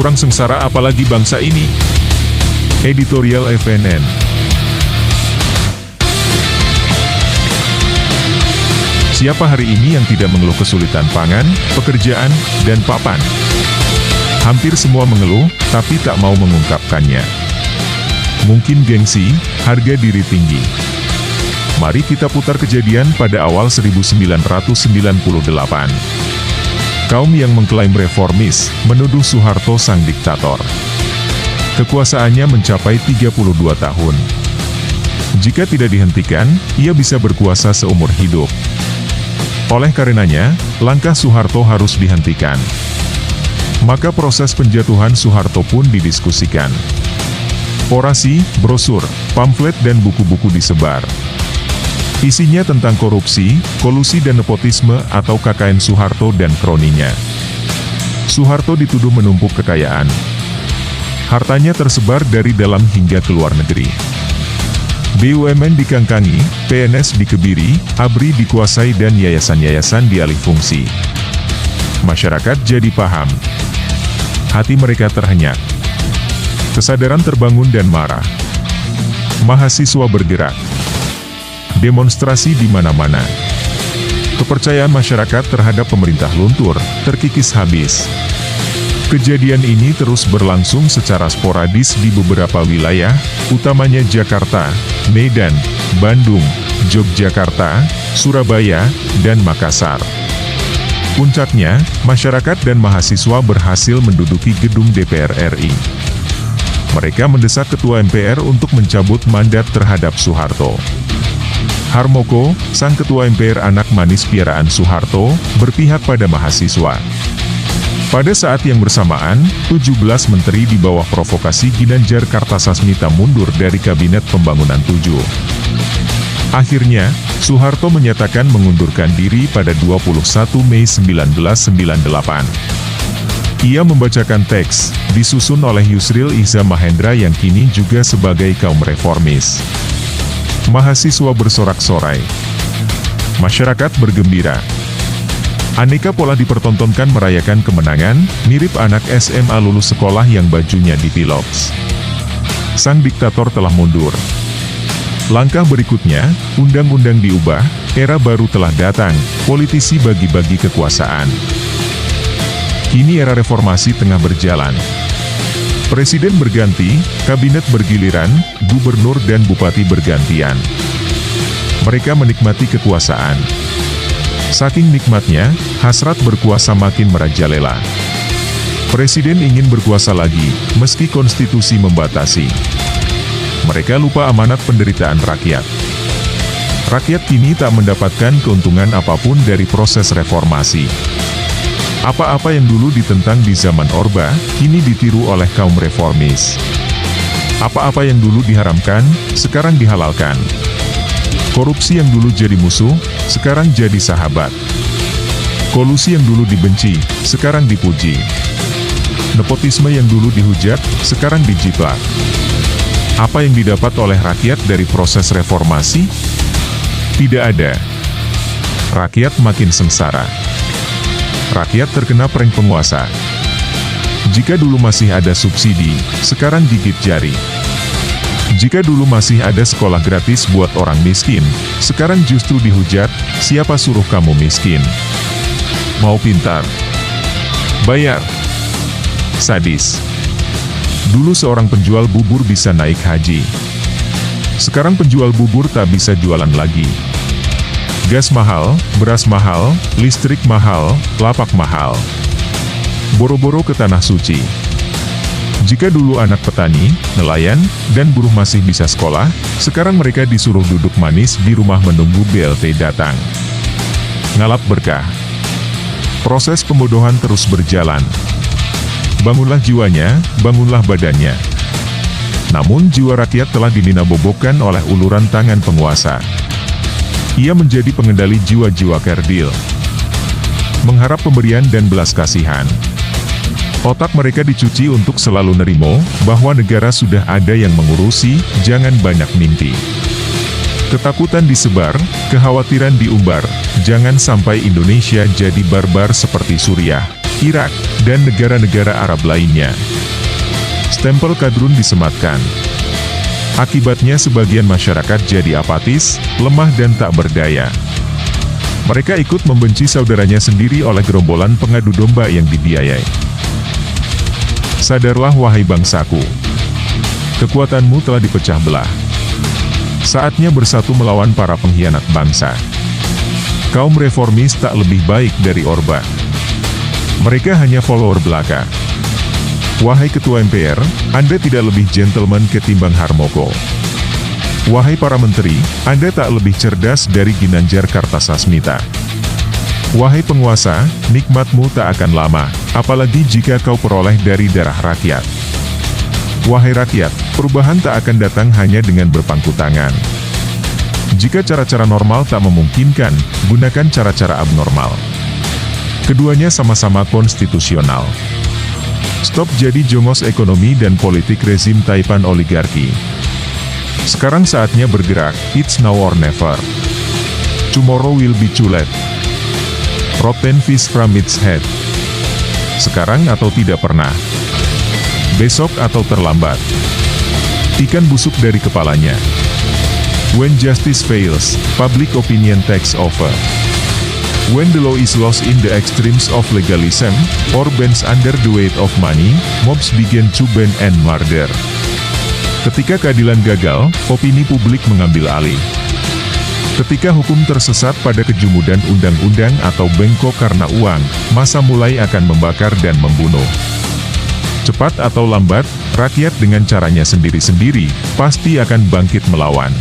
kurang sengsara apalagi bangsa ini. Editorial FNN. Siapa hari ini yang tidak mengeluh kesulitan pangan, pekerjaan, dan papan? Hampir semua mengeluh, tapi tak mau mengungkapkannya. Mungkin gengsi, harga diri tinggi. Mari kita putar kejadian pada awal 1998. Kaum yang mengklaim reformis, menuduh Soeharto sang diktator. Kekuasaannya mencapai 32 tahun. Jika tidak dihentikan, ia bisa berkuasa seumur hidup. Oleh karenanya, langkah Soeharto harus dihentikan. Maka proses penjatuhan Soeharto pun didiskusikan. Orasi, brosur, pamflet dan buku-buku disebar. Isinya tentang korupsi, kolusi dan nepotisme atau KKN Soeharto dan kroninya. Soeharto dituduh menumpuk kekayaan. Hartanya tersebar dari dalam hingga ke luar negeri. BUMN dikangkangi, PNS dikebiri, ABRI dikuasai dan yayasan-yayasan dialih fungsi. Masyarakat jadi paham. Hati mereka terhenyak. Kesadaran terbangun dan marah. Mahasiswa bergerak. Demonstrasi di mana-mana. Kepercayaan masyarakat terhadap pemerintah luntur, terkikis habis. Kejadian ini terus berlangsung secara sporadis di beberapa wilayah, utamanya Jakarta, Medan, Bandung, Yogyakarta, Surabaya, dan Makassar. Puncaknya, masyarakat dan mahasiswa berhasil menduduki gedung DPR RI. Mereka mendesak Ketua MPR untuk mencabut mandat terhadap Soeharto. Harmoko, sang Ketua MPR anak manis piaraan Soeharto, berpihak pada mahasiswa. Pada saat yang bersamaan, 17 menteri di bawah provokasi Ginanjar Kartasasmita mundur dari Kabinet Pembangunan 7. Akhirnya, Soeharto menyatakan mengundurkan diri pada 21 Mei 1998. Ia membacakan teks, disusun oleh Yusril Iza Mahendra yang kini juga sebagai kaum reformis. Mahasiswa bersorak-sorai. Masyarakat bergembira. Aneka pola dipertontonkan merayakan kemenangan, mirip anak SMA lulus sekolah yang bajunya dipiloks. Sang diktator telah mundur. Langkah berikutnya, undang-undang diubah, era baru telah datang, politisi bagi-bagi kekuasaan. Kini era reformasi tengah berjalan. Presiden berganti, kabinet bergiliran, gubernur dan bupati bergantian. Mereka menikmati kekuasaan. Saking nikmatnya, hasrat berkuasa makin merajalela. Presiden ingin berkuasa lagi, meski konstitusi membatasi. Mereka lupa amanat penderitaan rakyat. Rakyat kini tak mendapatkan keuntungan apapun dari proses reformasi. Apa-apa yang dulu ditentang di zaman Orba, kini ditiru oleh kaum reformis. Apa-apa yang dulu diharamkan, sekarang dihalalkan. Korupsi yang dulu jadi musuh, sekarang jadi sahabat. Kolusi yang dulu dibenci, sekarang dipuji. Nepotisme yang dulu dihujat, sekarang dijiplak. Apa yang didapat oleh rakyat dari proses reformasi? Tidak ada. Rakyat makin sengsara. Rakyat terkena prank penguasa. Jika dulu masih ada subsidi, sekarang gigit jari. Jika dulu masih ada sekolah gratis buat orang miskin, sekarang justru dihujat, siapa suruh kamu miskin? Mau pintar? Bayar. Sadis. Dulu seorang penjual bubur bisa naik haji. Sekarang penjual bubur tak bisa jualan lagi. Gas mahal, beras mahal, listrik mahal, lapak mahal. Boro-boro ke tanah suci. Jika dulu anak petani, nelayan, dan buruh masih bisa sekolah, sekarang mereka disuruh duduk manis di rumah menunggu BLT datang. Ngalap berkah. Proses pembodohan terus berjalan. Bangunlah jiwanya, bangunlah badannya. Namun jiwa rakyat telah dininabobokan oleh uluran tangan penguasa. Ia menjadi pengendali jiwa-jiwa kerdil. Mengharap pemberian dan belas kasihan. Otak mereka dicuci untuk selalu nerimo, bahwa negara sudah ada yang mengurusi, jangan banyak mimpi. Ketakutan disebar, kekhawatiran diumbar, jangan sampai Indonesia jadi barbar seperti Suriah, Irak, dan negara-negara Arab lainnya. Stempel kadrun disematkan. Akibatnya sebagian masyarakat jadi apatis, lemah dan tak berdaya. Mereka ikut membenci saudaranya sendiri oleh gerombolan pengadu domba yang dibiayai. Sadarlah wahai bangsaku. Kekuatanmu telah dipecah belah. Saatnya bersatu melawan para pengkhianat bangsa. Kaum reformis tak lebih baik dari Orba. Mereka hanya follower belaka. Wahai Ketua MPR, Anda tidak lebih gentleman ketimbang Harmoko. Wahai para menteri, Anda tak lebih cerdas dari Ginanjar Kartasasmita. Wahai penguasa, nikmatmu tak akan lama, apalagi jika kau peroleh dari darah rakyat. Wahai rakyat, perubahan tak akan datang hanya dengan berpangku tangan. Jika cara-cara normal tak memungkinkan, gunakan cara-cara abnormal. Keduanya sama-sama konstitusional. Stop jadi jongos ekonomi dan politik rezim Taipan oligarki. Sekarang saatnya bergerak, it's now or never. Tomorrow will be too late. Rotten fish from its head. Sekarang atau tidak pernah. Besok atau terlambat. Ikan busuk dari kepalanya. When justice fails, public opinion takes over. When the law is lost in the extremes of legalism, or bends under the weight of money, mobs begin to bend and murder. Ketika keadilan gagal, opini publik mengambil alih. Ketika hukum tersesat pada kejumudan undang-undang atau bengkok karena uang, massa mulai akan membakar dan membunuh. Cepat atau lambat, rakyat dengan caranya sendiri-sendiri, pasti akan bangkit melawan.